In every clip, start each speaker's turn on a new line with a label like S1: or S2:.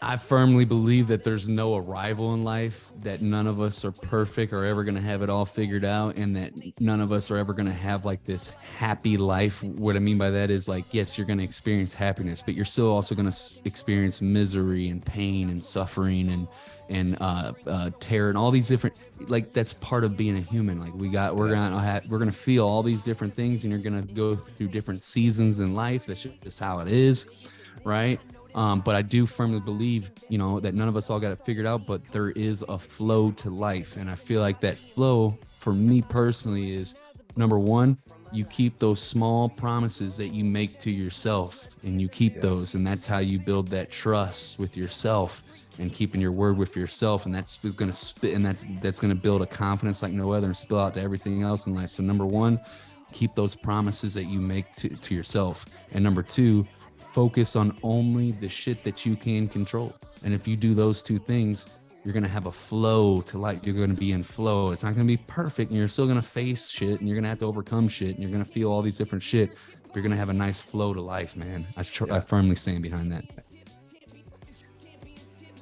S1: I firmly believe that there's no arrival in life, that none of us are perfect or ever going to have it all figured out, and that none of us are ever going to have like this happy life. What I mean by that is like, yes, you're going to experience happiness, but you're still also going to experience misery and pain and suffering and terror and all these different, like, that's part of being a human. Like we're gonna feel all these different things, and you're gonna go through different seasons in life. That's just how it is, right? But I do firmly believe, that none of us all got it figured out, but there is a flow to life. And I feel like that flow for me personally is, number one, you keep those small promises that you make to yourself, and you keep those. And that's how you build that trust with yourself and keeping your word with yourself. And that's going to spit, and that's going to build a confidence like no other and spill out to everything else in life. So number one, keep those promises that you make to yourself. And number two, focus on only the shit that you can control. And if you do those two things, you're going to have a flow to life. You're going to be in flow. It's not going to be perfect, and you're still going to face shit, and you're going to have to overcome shit, and you're going to feel all these different shit. But you're going to have a nice flow to life, man. I firmly stand behind that.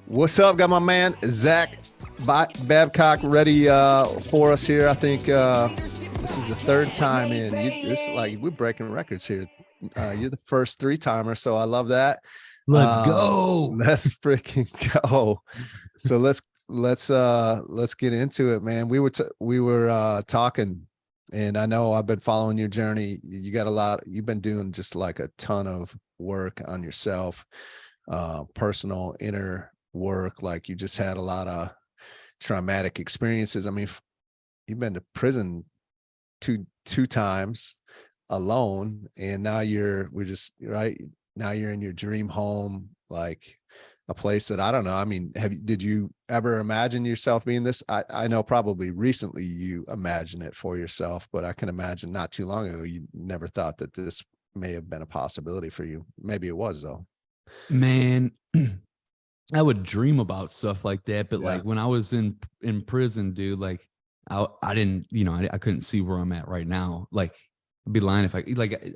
S2: What's up? Got my man, Zach Babcock ready for us here. I think this is the third time in. We're breaking records here. You're the first 3-timer, so I love that.
S1: Let's go.
S2: Let's freaking go. So let's get into it, man. We were talking, and I know I've been following your journey. You've been doing just like a ton of work on yourself, personal inner work. Like, you just had a lot of traumatic experiences. I mean, you've been to prison two times alone, and now you're in your dream home, like a place that, I don't know. I mean, did you ever imagine yourself being this? I know probably recently you imagine it for yourself, but I can imagine not too long ago you never thought that this may have been a possibility for you. Maybe it was, though.
S1: Man, I would dream about stuff like that, but like when I was in prison, dude, like I didn't, I couldn't see where I'm at right now. Like, I'd be lying if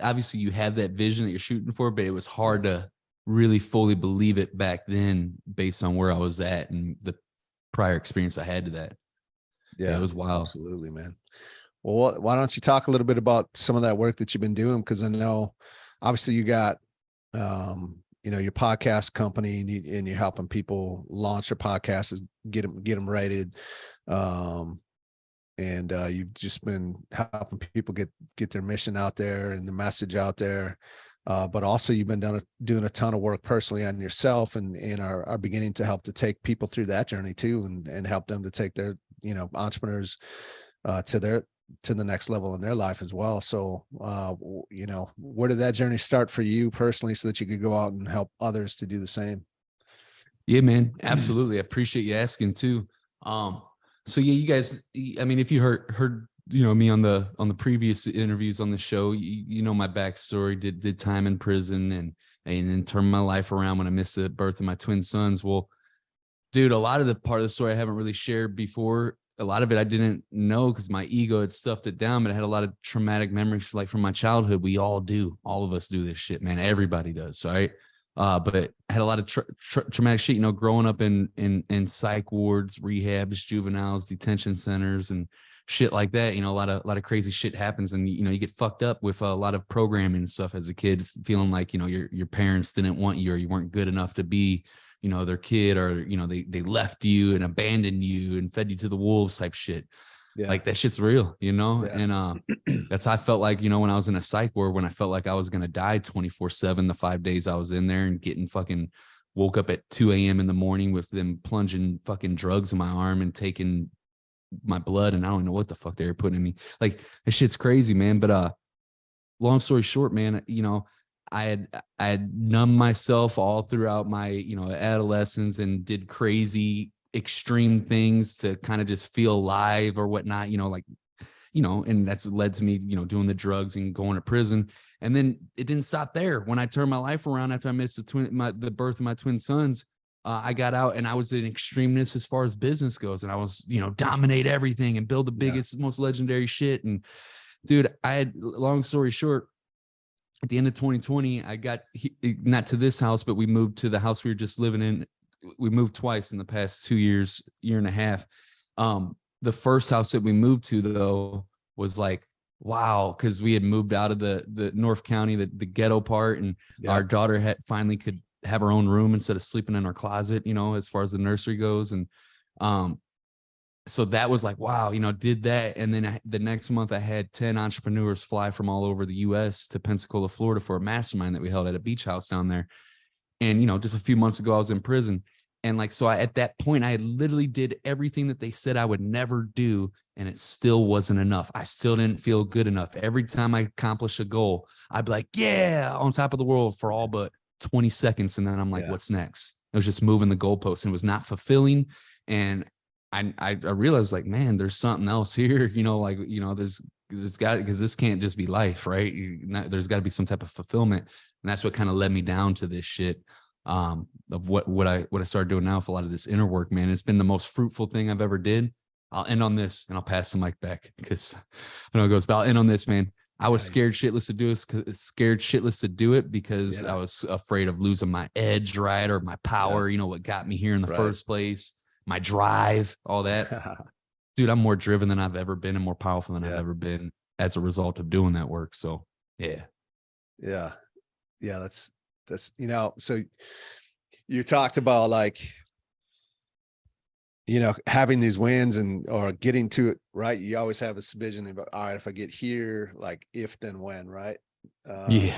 S1: obviously you have that vision that you're shooting for, but it was hard to really fully believe it back then based on where I was at and the prior experience I had to that. Yeah, it was wild.
S2: Absolutely, man. Well, why don't you talk a little bit about some of that work that you've been doing? Because I know obviously you got, your podcast company, and you're helping people launch their podcasts, get them rated. And you've just been helping people get their mission out there and the message out there. But also you've been doing a ton of work personally on yourself, and are beginning to help to take people through that journey too, and help them to take their, entrepreneurs to the next level in their life as well. So, where did that journey start for you personally, so that you could go out and help others to do the same?
S1: Yeah, man. Absolutely. I appreciate you asking too. So yeah, you guys, I mean, if you heard, me on the previous interviews on the show, you know my backstory, did time in prison and then turned my life around when I missed the birth of my twin sons. Well, dude, a lot of the part of the story I haven't really shared before. A lot of it I didn't know because my ego had stuffed it down, but I had a lot of traumatic memories, like from my childhood. We all do. All of us do this shit, man. Everybody does. Right. But I had a lot of traumatic shit, growing up in psych wards, rehabs, juveniles, detention centers, and shit like that. A lot of crazy shit happens, and you get fucked up with a lot of programming and stuff as a kid, feeling like your parents didn't want you, or you weren't good enough to be their kid, or they left you and abandoned you and fed you to the wolves type shit. Yeah. Like, that shit's real, and that's how I felt like, when I was in a psych ward, when I felt like I was going to die 24/7, the 5 days I was in there, and getting fucking woke up at 2 a.m. in the morning with them plunging fucking drugs in my arm and taking my blood. And I don't know what the fuck they were putting in me. Like, that shit's crazy, man. But, long story short, man, I had numbed myself all throughout my, adolescence, and did crazy extreme things to kind of just feel alive or whatnot, and that's led to me, doing the drugs and going to prison. And then it didn't stop there. When I turned my life around after I missed the birth of my twin sons, I got out, and I was an extremeness as far as business goes. And I was, dominate everything and build the biggest, most legendary shit. And dude, long story short, at the end of 2020, I got not to this house, but we moved to the house we were just living in we moved twice in the past 2 years, year and a half. The first house that we moved to though was like, wow, because we had moved out of the North County, the ghetto part, and our daughter had finally could have her own room instead of sleeping in our closet, you know, as far as the nursery goes. And so that was like, wow, you know, did that. And then the next month I had 10 entrepreneurs fly from all over the US to Pensacola, Florida for a mastermind that we held at a beach house down there. And, you know, just a few months ago, I was in prison. And like, so at that point, I literally did everything that they said I would never do. And it still wasn't enough. I still didn't feel good enough. Every time I accomplish a goal, I'd be like, yeah, on top of the world for all but 20 seconds. And then I'm like, what's next? It was just moving the goalposts, and it was not fulfilling. And I realized like, man, there's something else here, you know, like, you know, there's got, because this can't just be life, right? There's got to be some type of fulfillment. And that's what kind of led me down to this shit. Of what I started doing now with a lot of this inner work, man. It's been the most fruitful thing I've ever did. I'll end on this and I'll pass the mic back because I know it goes, but I'll end on this, man. I was scared shitless to do it because I was afraid of losing my edge, right? Or my power, you know, what got me here in the first place, my drive, all that. Dude, I'm more driven than I've ever been and more powerful than I've ever been as a result of doing that work. So yeah, that's, you know, so you talked about like, you know, having these wins or getting to it, right? You always have this vision about, all right, if I get here, like if, then when, right? And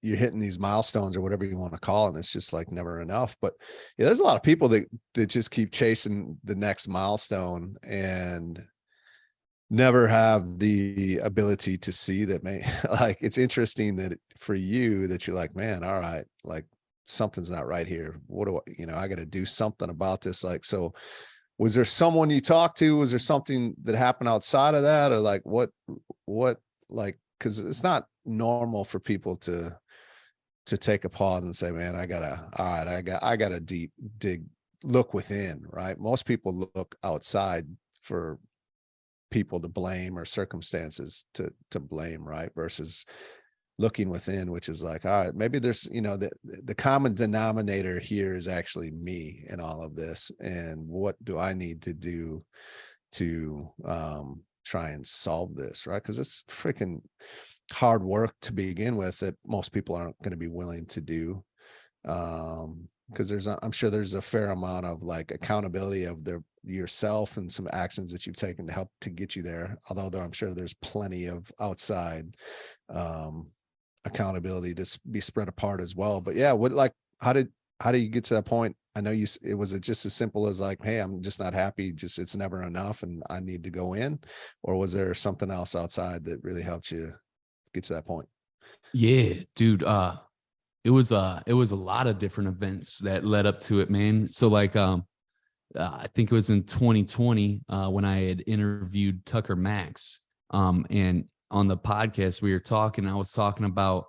S1: you're hitting these milestones or whatever you want to call it. And it's just like never enough. But yeah, there's a lot of people that just keep chasing the next milestone and never have the ability to see that, man. Like, it's interesting that for you that you're like, man, all right, like something's not right here. What do I, you know, I got to do something about this. Like, so was there someone you talked to? Was there something that happened outside of that? Or like, what, like, cause it's not normal for people to take a pause and say, man, I gotta look within, right? Most people look outside for people to blame or circumstances to blame, right? Versus looking within, which is like, all right, maybe there's, you know, the common denominator here is actually me in all of this. And what do I need to do to try and solve this, right? Because it's freaking hard work to begin with that most people aren't going to be willing to do. Because I'm sure there's a fair amount of like accountability of yourself and some actions that you've taken to help to get you there. Although I'm sure there's plenty of outside accountability to be spread apart as well. But yeah, how do you get to that point? I know it was just as simple as like, hey, I'm just not happy. Just, it's never enough and I need to go in, or was there something else outside that really helped you get to that point? Yeah, dude. It was a lot of different events that led up to it, man. So like, I think it was in 2020 when I had interviewed Tucker Max, and on the podcast we were talking. I was talking about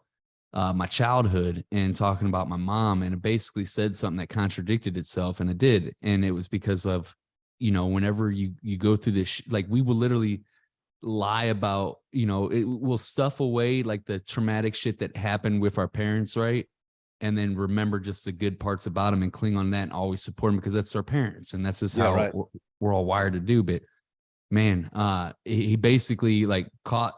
S1: my childhood and talking about my mom, and it basically said something that contradicted itself, and it did. And it was because of, you know, whenever you go through this, like we will literally lie about, you know, we'll stuff away like the traumatic shit that happened with our parents, right? And then remember just the good parts about them and cling on that and always support them because that's our parents and that's just how we're all wired to do. But man, he basically like caught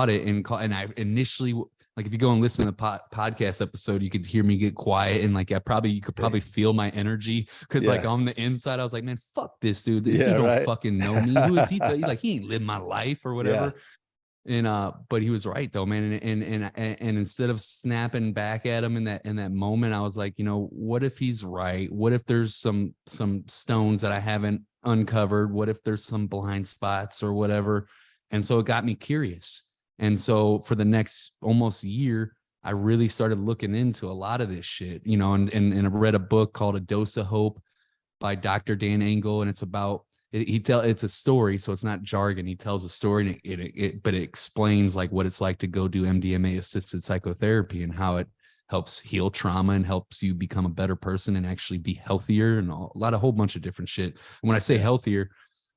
S1: it and I initially, like, if you go and listen to the podcast episode, you could hear me get quiet and like you could probably feel my energy because like on the inside I was like, man, fuck this dude. This dude don't fucking know me. Who is he? Like, he ain't lived my life or whatever. And but he was right though, man. And instead of snapping back at him in that moment, I was like, you know, what if he's right? What if there's some stones that I haven't uncovered? What if there's some blind spots or whatever? And so it got me curious. And so for the next almost year, I really started looking into a lot of this shit, you know, and I read a book called A Dose of Hope by Dr. Dan Engel. And it's about, it's a story. So it's not jargon. He tells a story but it explains like what it's like to go do MDMA assisted psychotherapy and how it helps heal trauma and helps you become a better person and actually be healthier and a whole bunch of different shit. And when I say healthier,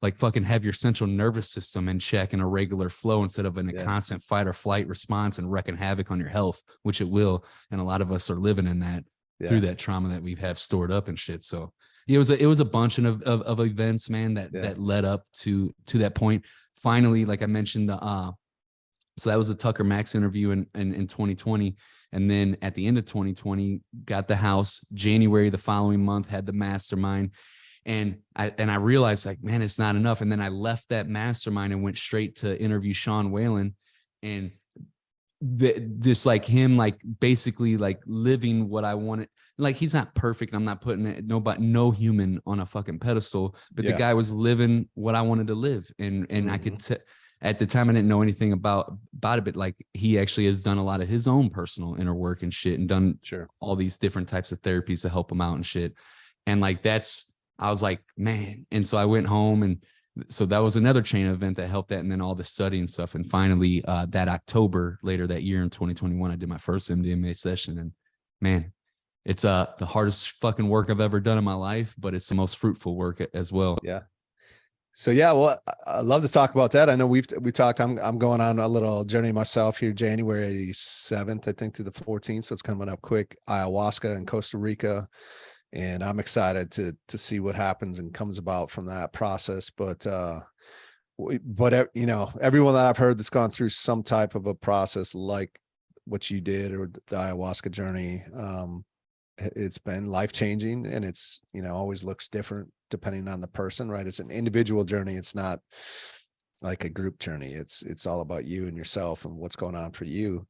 S1: like fucking have your central nervous system in check in a regular flow instead of in a constant fight or flight response and wreaking havoc on your health, which it will. And a lot of us are living in that. through that trauma that we have stored up and shit. So it was a bunch of events, man, that led up to that point. Finally, like I mentioned, so that was a Tucker Max interview in 2020. And then at the end of 2020, got the house. January the following month, had the mastermind. And I realized, like, man, it's not enough. And then I left that mastermind and went straight to interview Sean Whalen. And just like him, like basically like living what I wanted. Like, he's not perfect. I'm not putting it, no human on a fucking pedestal, but the guy was living what I wanted to live. And I could at the time I didn't know anything about it, but like, he actually has done a lot of his own personal inner work and shit, and done all these different types of therapies to help him out and shit. And like, I was like, man. And so I went home, and so that was another chain event that helped that. And then all the studying stuff. And finally, that October later that year in 2021, I did my first MDMA session, and man, it's the hardest fucking work I've ever done in my life, but it's the most fruitful work as well.
S2: Yeah. So well, I love to talk about that. I know we talked. I'm going on a little journey myself here, January 7th, I think, to the 14th. So it's coming up quick. Ayahuasca in Costa Rica, and I'm excited to see what happens and comes about from that process. But you know, everyone that I've heard that's gone through some type of a process like what you did, or the ayahuasca journey, it's been life-changing, and it's, you know, always looks different depending on the person, right? It's an individual journey. It's not like a group journey. It's all about you and yourself and what's going on for you.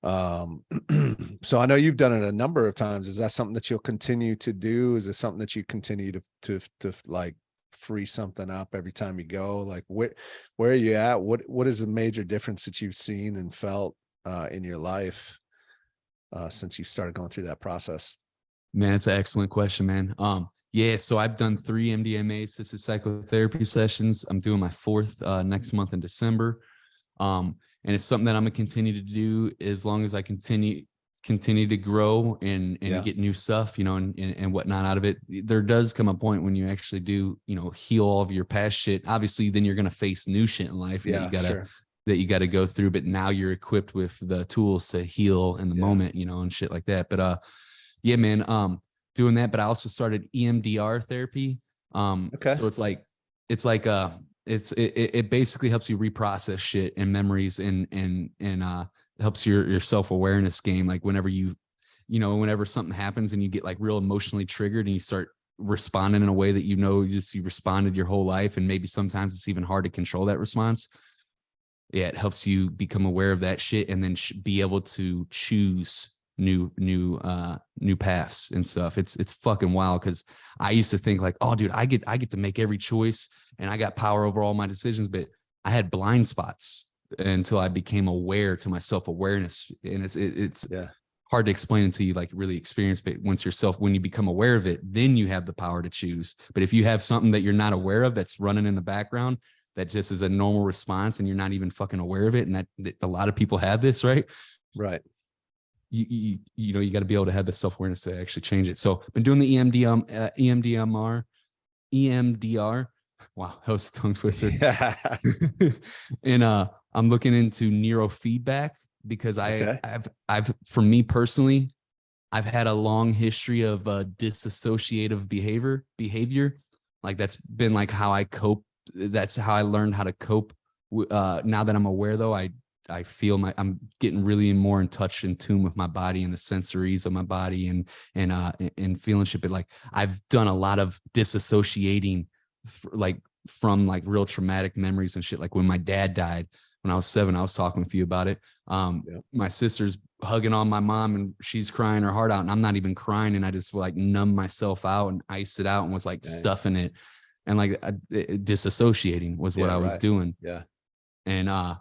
S2: So I know you've done it a number of times. Is that something that you'll continue to do? Is it something that you continue to like free something up every time you go? Like, where are you at? What is the major difference that you've seen and felt in your life since you started going through that process?
S1: Man, it's an excellent question, man. Yeah, so I've done 3 MDMA assisted psychotherapy sessions. I'm doing my 4th next month in December. And it's something that I'm gonna continue to do as long as I continue to grow and get new stuff, you know, and whatnot out of it. There does come a point when you actually do, you know, heal all of your past shit. Obviously, then you're gonna face new shit in life that you gotta go through. But now you're equipped with the tools to heal in the moment, you know, and shit like that. But yeah, man, doing that. But I also started EMDR therapy. So it basically helps you reprocess shit and memories and helps your self-awareness game. Like whenever whenever something happens and you get like real emotionally triggered and you start responding in a way that, you responded your whole life, and maybe sometimes it's even hard to control that response. Yeah, it helps you become aware of that shit and then be able to choose new paths and stuff. It's fucking wild, because I used to think like, oh dude, I get to make every choice and I got power over all my decisions, but I had blind spots until I became aware to my self-awareness. And it's hard to explain until you like really experience, but when you become aware of it, then you have the power to choose. But if you have something that you're not aware of that's running in the background that just is a normal response and you're not even fucking aware of it, and that a lot of people have this, right? You got to be able to have the self-awareness to actually change it. So been doing the EMDR. Wow, that was a tongue twister. And I'm looking into neurofeedback because I've for me personally, I've had a long history of dissociative behavior. Like that's been like how I cope. That's how I learned how to cope. Now that I'm aware, though, I feel I'm getting really more in touch, in tune with my body and the sensories of my body and feeling shit. But like I've done a lot of disassociating, from like real traumatic memories and shit. Like when my dad died when I was 7, I was talking with you about it. My sister's hugging on my mom and she's crying her heart out, and I'm not even crying, and I just like numb myself out and ice it out and was like stuffing it, and like disassociating was what I was doing. And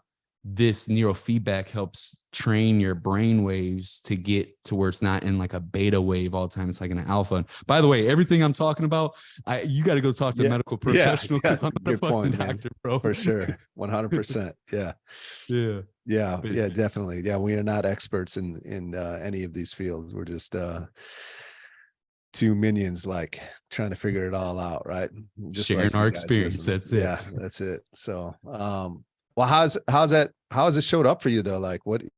S1: this neurofeedback helps train your brain waves to get to where it's not in like a beta wave all the time. It's like an alpha. And by the way, everything I'm talking about, you got to go talk to a medical professional, because I'm not a fucking doctor, bro. For sure.
S2: 100%. Yeah, definitely. Yeah, we are not experts in any of these fields. We're just two minions, like trying to figure it all out, right? Just
S1: sharing our experience. That's it.
S2: Yeah, that's it. So well, how's it showed up for you though? Like in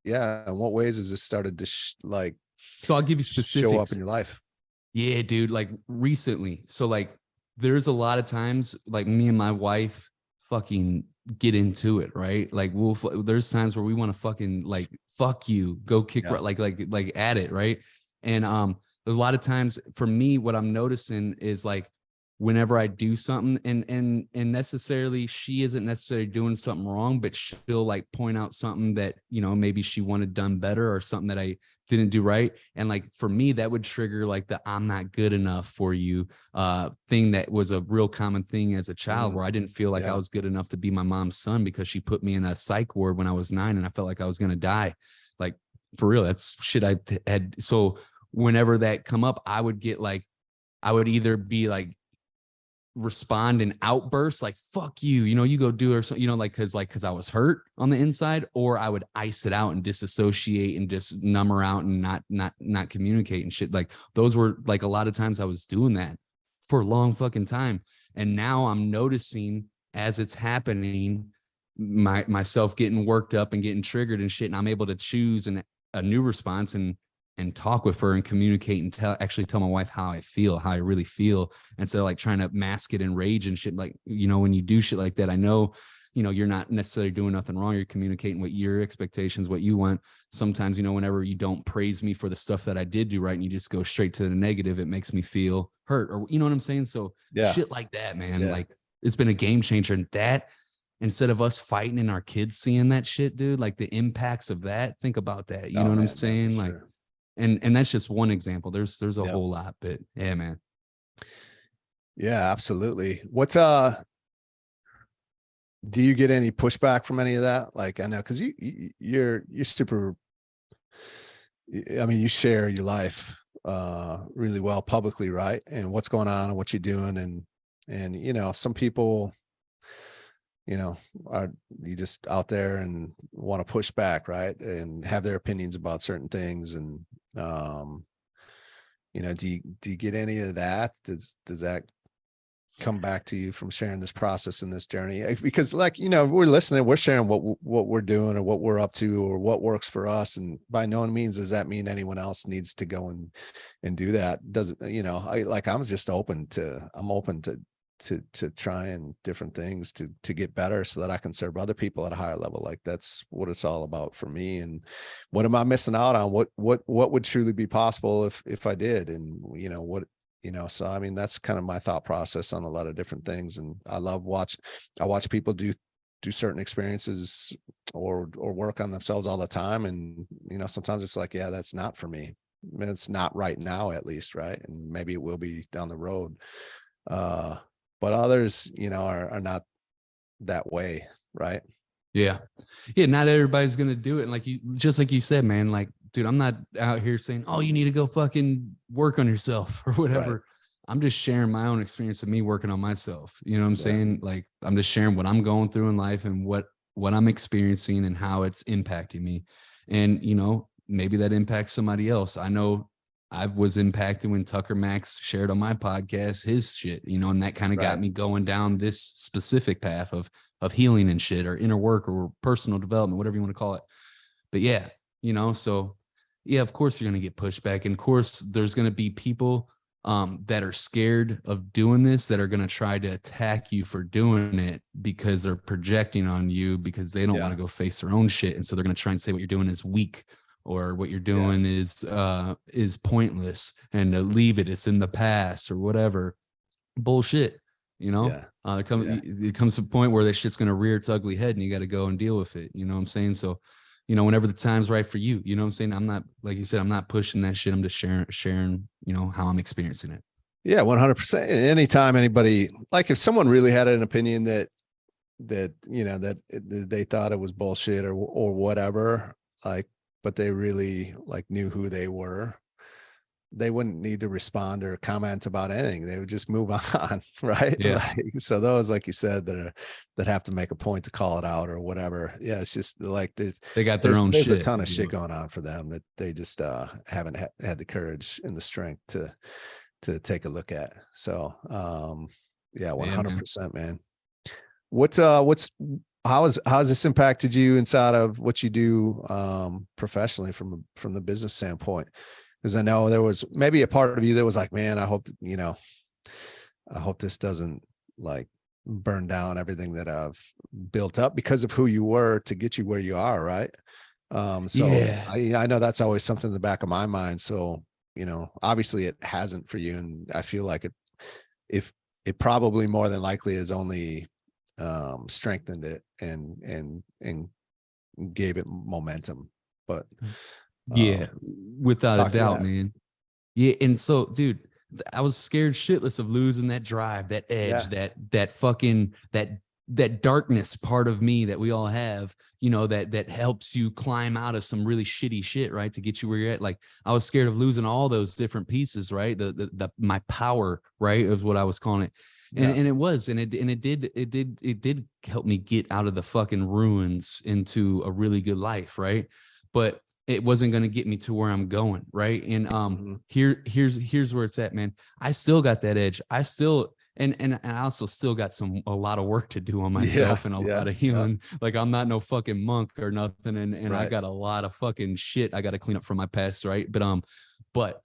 S2: what ways has this started to
S1: So I'll give you specifics.
S2: Show up in your life.
S1: Yeah, dude. Like recently. So like there's a lot of times like me and my wife fucking get into it, right? Like there's times where we want to fucking like fuck you, go kick like at it, right? And there's a lot of times for me, what I'm noticing is like whenever I do something and necessarily she isn't necessarily doing something wrong, but she'll like point out something that, you know, maybe she wanted done better or something that I didn't do right. And like, for me, that would trigger like the, I'm not good enough for you thing that was a real common thing as a child where I didn't feel like I was good enough to be my mom's son because she put me in a psych ward when I was 9 and I felt like I was going to die. Like for real, that's shit I had. So whenever that come up, I would get like, I would either be like, respond in outbursts like fuck you, you know, you go do it or something, you know, because I was hurt on the inside, or I would ice it out and disassociate and just numb her out and not communicate and shit. Like those were like a lot of times I was doing that for a long fucking time. And now I'm noticing as it's happening, myself getting worked up and getting triggered and shit, and I'm able to choose a new response and talk with her and communicate and actually tell my wife how I feel, how I really feel, instead of like trying to mask it in rage and shit. Like, you know, when you do shit like that, I know, you know, you're not necessarily doing nothing wrong. You're communicating what your expectations, what you want. Sometimes, you know, whenever you don't praise me for the stuff that I did do right and you just go straight to the negative, it makes me feel hurt, or, you know what I'm saying? So shit like that, man, like it's been a game changer. And that, instead of us fighting and our kids seeing that shit, dude, like the impacts of that, think about that. You know what I'm saying?
S2: Yeah,
S1: like, and that's just one example. There's a whole lot, but yeah, man.
S2: Yeah, absolutely. What's do you get any pushback from any of that? Like, I know, cause you're super, I mean, you share your life really well publicly, right? And what's going on and what you're doing. And, you know, some people, you know, are you just out there and want to push back, right? And have their opinions about certain things. And, you know, do you get any of that? Does that come back to you from sharing this process and this journey? Because like, you know, we're listening, we're sharing what we're doing or what we're up to or what works for us. And by no means does that mean anyone else needs to go and do that. Doesn't, you know, I'm just open to trying different things to get better so that I can serve other people at a higher level. Like that's what it's all about for me. And what am I missing out on? What would truly be possible if I did? And you know, what, you know, so I mean, that's kind of my thought process on a lot of different things. And I watch people do certain experiences or work on themselves all the time. And, you know, sometimes it's like, yeah, that's not for me. I mean, it's not right now, at least. Right. And maybe it will be down the road. But others, you know, are not that way. Right.
S1: Yeah. Not everybody's going to do it. And like just like you said, man, like, dude, I'm not out here saying, oh, you need to go fucking work on yourself or whatever. Right. I'm just sharing my own experience of me working on myself. You know what I'm saying? Like, I'm just sharing what I'm going through in life and what I'm experiencing and how it's impacting me. And, you know, maybe that impacts somebody else. I know I was impacted when Tucker Max shared on my podcast his shit, you know, and that kind of got me going down this specific path of healing and shit, or inner work or personal development, whatever you want to call it. But yeah, you know, so yeah, of course you're going to get pushback. And of course there's going to be people that are scared of doing this, that are going to try to attack you for doing it because they're projecting on you because they don't want to go face their own shit. And so they're going to try and say what you're doing is weak, or what you're doing is pointless, and leave it. It's in the past or whatever. Bullshit. You know, it comes to a point where that shit's going to rear its ugly head and you got to go and deal with it. You know what I'm saying? So, you know, whenever the time's right for you, you know what I'm saying? I'm not, like you said, I'm not pushing that shit. I'm just sharing, you know, how I'm experiencing it.
S2: Yeah. 100%. Anytime anybody, like if someone really had an opinion that, you know, that they thought it was bullshit or whatever, like, but they really like knew who they were, they wouldn't need to respond or comment about anything. They would just move on. Right.
S1: Yeah.
S2: Like, so those, like you said, that have to make a point to call it out or whatever. Yeah. It's just like,
S1: they got their own
S2: there's
S1: shit.
S2: a ton of shit going on for them that they just haven't had the courage and the strength to take a look at. So yeah, 100%, man. How has this impacted you inside of what you do professionally from the business standpoint? Because I know there was maybe a part of you that was like, man, I hope, I hope this doesn't like burn down everything that I've built up because of who you were to get you where you are. Right. So
S1: Yeah.
S2: I know that's always something in the back of my mind. So, obviously it hasn't for you. And I feel like if it probably more than likely has only strengthened it and gave it momentum. But
S1: Yeah, without a
S2: talk to
S1: doubt,
S2: that.
S1: man. Yeah. And so, dude, I was scared shitless of losing that drive, that edge,
S2: Yeah.
S1: that fucking, that darkness part of me that we all have, that helps you climb out of some really shitty shit, right? To get you where you're at. Like, I was scared of losing all those different pieces, right? My power, right? Is what I was calling it.
S2: Yeah.
S1: And it did help me get out of the fucking ruins into a really good life, right? But it wasn't going to get me to where I'm going, right? And here's where it's at, man. I still got that edge. I still and I also still got a lot of work to do on myself and a lot of healing. Like, I'm not no fucking monk or nothing, and I got a lot of fucking shit I got to clean up from my past, right? But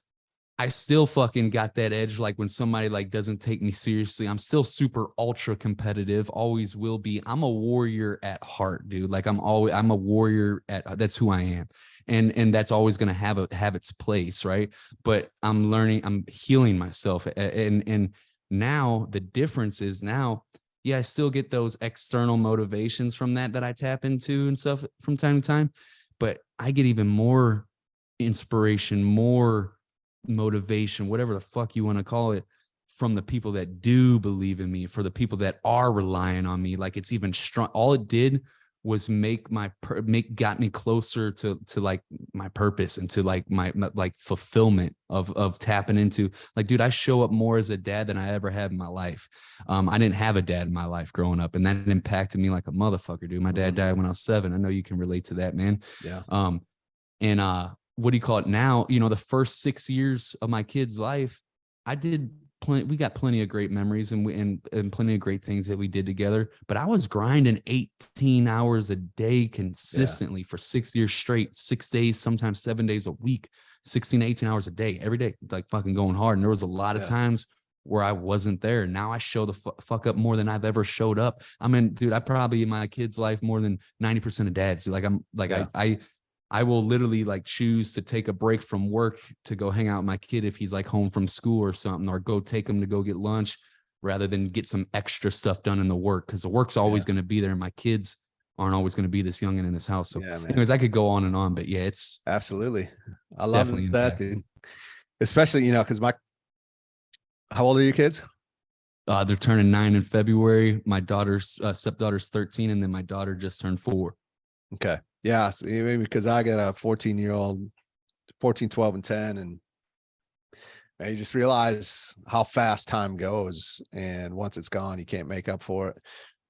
S1: I still fucking got that edge. Like, when somebody like doesn't take me seriously, I'm still super ultra competitive, always will be. I'm a warrior at heart, dude. Like, I'm a warrior that's who I am. And that's always going to have its place, right? But I'm healing myself. And now the difference is yeah, I still get those external motivations from that I tap into and stuff from time to time, but I get even more inspiration, more motivation, whatever the fuck you want to call it, from the people that do believe in me, for the people that are relying on me. Like, it's even strong. All it did was got me closer to like my purpose and to like my like fulfillment of tapping into, like, dude, I show up more as a dad than I ever had in my life. I didn't have a dad in my life growing up, and that impacted me like a motherfucker, dude. My dad died when I was 7. I know you can relate to that, man.
S2: Yeah.
S1: And what do you call it now? The first 6 years of my kid's life, we got plenty of great memories and plenty of great things that we did together, but I was grinding 18 hours a day consistently for 6 years straight, 6 days, sometimes 7 days a week, 16 to 18 hours a day, every day, like fucking going hard. And there was a lot of times where I wasn't there. Now I show the fuck up more than I've ever showed up. I mean, dude, I probably in my kid's life more than 90% of dads. Like, I'm like, I will literally like choose to take a break from work to go hang out with my kid if he's like home from school or something, or go take him to go get lunch rather than get some extra stuff done in the work. Cause the work's always going to be there. And my kids aren't always going to be this young and in this house. So anyways, I could go on and on, but yeah, it's
S2: absolutely. I love that, dude. Especially, cause how old are your kids?
S1: They're turning 9 in February. My daughter's stepdaughter's 13. And then my daughter just turned 4.
S2: Okay. Yeah, so because I got a 14-year-old, 14, 12, and 10, and you just realize how fast time goes, and once it's gone, you can't make up for it.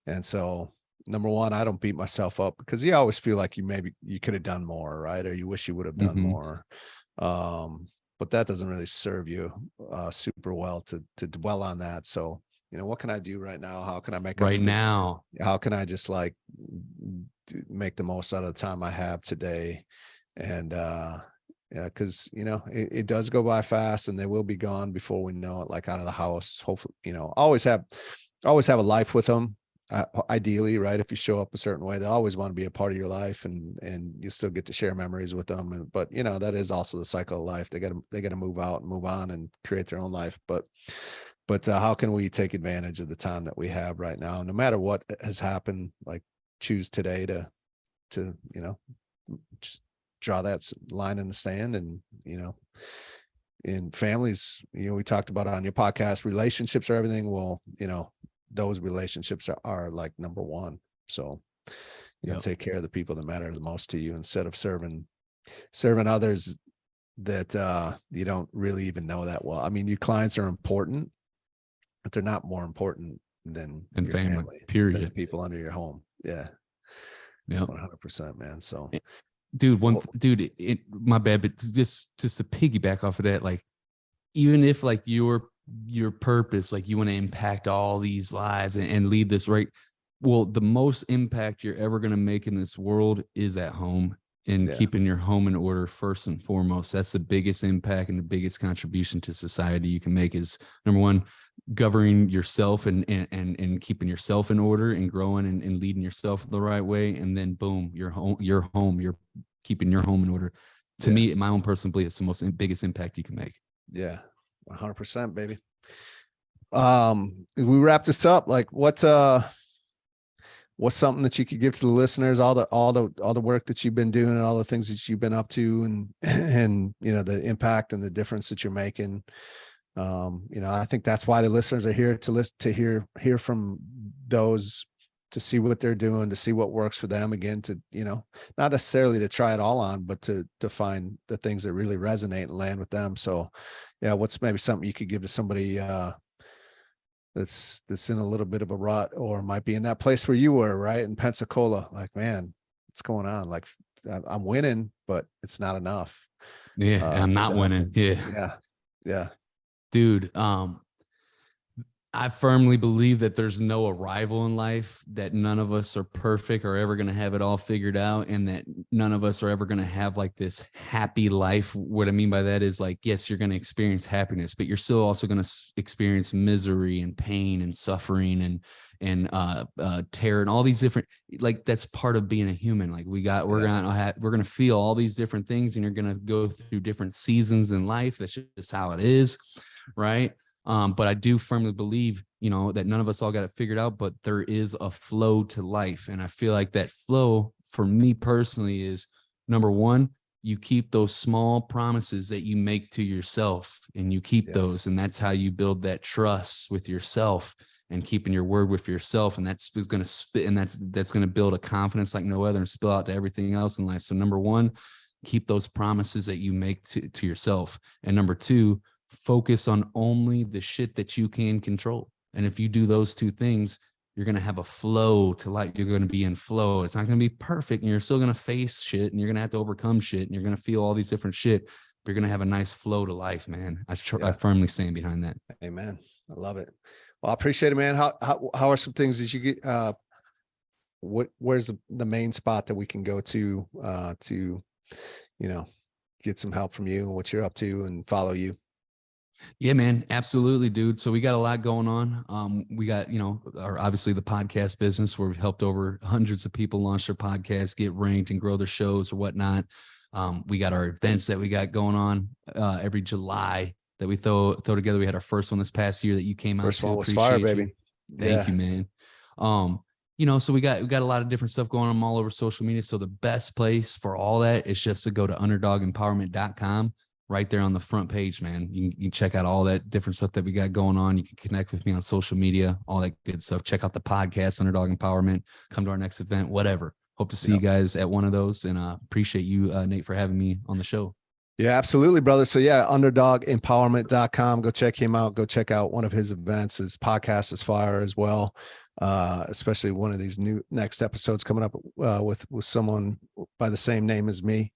S2: And so, number one, I don't beat myself up, because you always feel like you could have done more, right? Or you wish you would have done more. But that doesn't really serve you super well to dwell on that. So, what can I do right now? How can I make
S1: right now?
S2: How can I just like make the most out of the time I have today? And because it does go by fast, and they will be gone before we know it, like out of the house. Hopefully, always have a life with them. Ideally, right? If you show up a certain way, they always want to be a part of your life, and you still get to share memories with them. But that is also the cycle of life. They got to move out and move on and create their own life. But how can we take advantage of the time that we have right now, no matter what has happened? Like, choose today to just draw that line in the sand. And in families, we talked about it on your podcast, relationships are everything. Well, those relationships are like number one. So take care of the people that matter the most to you, instead of serving others that you don't really even know that well. I mean, your clients are important, but they're not more important than your family, period, than the people under your home. Yeah. 100%, man. So
S1: dude, my bad, but just to piggyback off of that, like, even if like your purpose, like, you want to impact all these lives and lead this, right? Well, the most impact you're ever going to make in this world is at home. and
S2: Yeah.
S1: keeping your home in order first and foremost. That's the biggest impact and the biggest contribution to society you can make is, number one, governing yourself and keeping yourself in order and growing and leading yourself the right way. And then boom, you're keeping your home in order. To me, in my own personal belief, it's the biggest impact you can make.
S2: Yeah. 100%, baby. We wrap this up. Like what's something that you could give to the listeners, all the work that you've been doing and all the things that you've been up to and, you know, the impact and the difference that you're making. You know, I think that's why the listeners are here to listen, to hear from those, to see what they're doing, to see what works for them, again, to, you know, not necessarily to try it all on, but to find the things that really resonate and land with them. So yeah, what's maybe something you could give to somebody, that's in a little bit of a rut, or might be in that place where you were, right, in Pensacola, like, man, what's going on? Like, I'm winning, but it's not enough.
S1: Yeah, I'm not winning.
S2: Yeah,
S1: dude. I firmly believe that there's no arrival in life, that none of us are perfect or ever going to have it all figured out, and that none of us are ever going to have like this happy life. What I mean by that is, like, yes, you're going to experience happiness, but you're still also going to experience misery and pain and suffering and terror and all these different, like, that's part of being a human. Like we're going to feel all these different things, and you're going to go through different seasons in life. That's just how it is. Right. But I do firmly believe, you know, that none of us all got it figured out, but there is a flow to life. And I feel like that flow for me personally is, number one, you keep those small promises that you make to yourself, and you keep those. And that's how you build that trust with yourself and keeping your word with yourself. And that's going to spit, and that's going to build a confidence like no other and spill out to everything else in life. So number one, keep those promises that you make to yourself. And number two, focus on only the shit that you can control. And if you do those two things, you're going to have a flow to life. You're going to be in flow. It's not going to be perfect, and you're still going to face shit, and you're going to have to overcome shit, and you're going to feel all these different shit, but you're going to have a nice flow to life, man. I firmly stand behind that.
S2: Amen. I love it. Well, I appreciate it, man. How are some things that you get, where's the main spot that we can go to, you know, get some help from you and what you're up to and follow you?
S1: Yeah, man. Absolutely, dude. So we got a lot going on. We got, you know, obviously the podcast business, where we've helped over hundreds of people launch their podcasts, get ranked, and grow their shows or whatnot. We got our events that we got going on every July that we throw together. We had our first one this past year that you came out.
S2: First one was fire, baby.
S1: Thank you, man. You know, so we got a lot of different stuff going on all over social media. So the best place for all that is just to go to underdogempowerment.com. Right there on the front page, man. You can check out all that different stuff that we got going on. You can connect with me on social media, all that good stuff. Check out the podcast, Underdog Empowerment. Come to our next event, whatever. Hope to see you guys at one of those, and appreciate you, Nate, for having me on the show.
S2: Yeah, absolutely, brother. So yeah, underdogempowerment.com. Go check him out. Go check out one of his events. His podcast is fire as well. Especially one of these next episodes coming up with someone by the same name as me.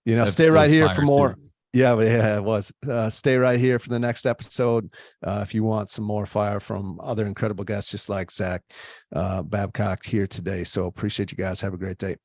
S2: You know, stay right here for more. Too. Yeah, it was. Stay right here for the next episode. If you want some more fire from other incredible guests, just like Zach Babcock here today. So appreciate you guys. Have a great day.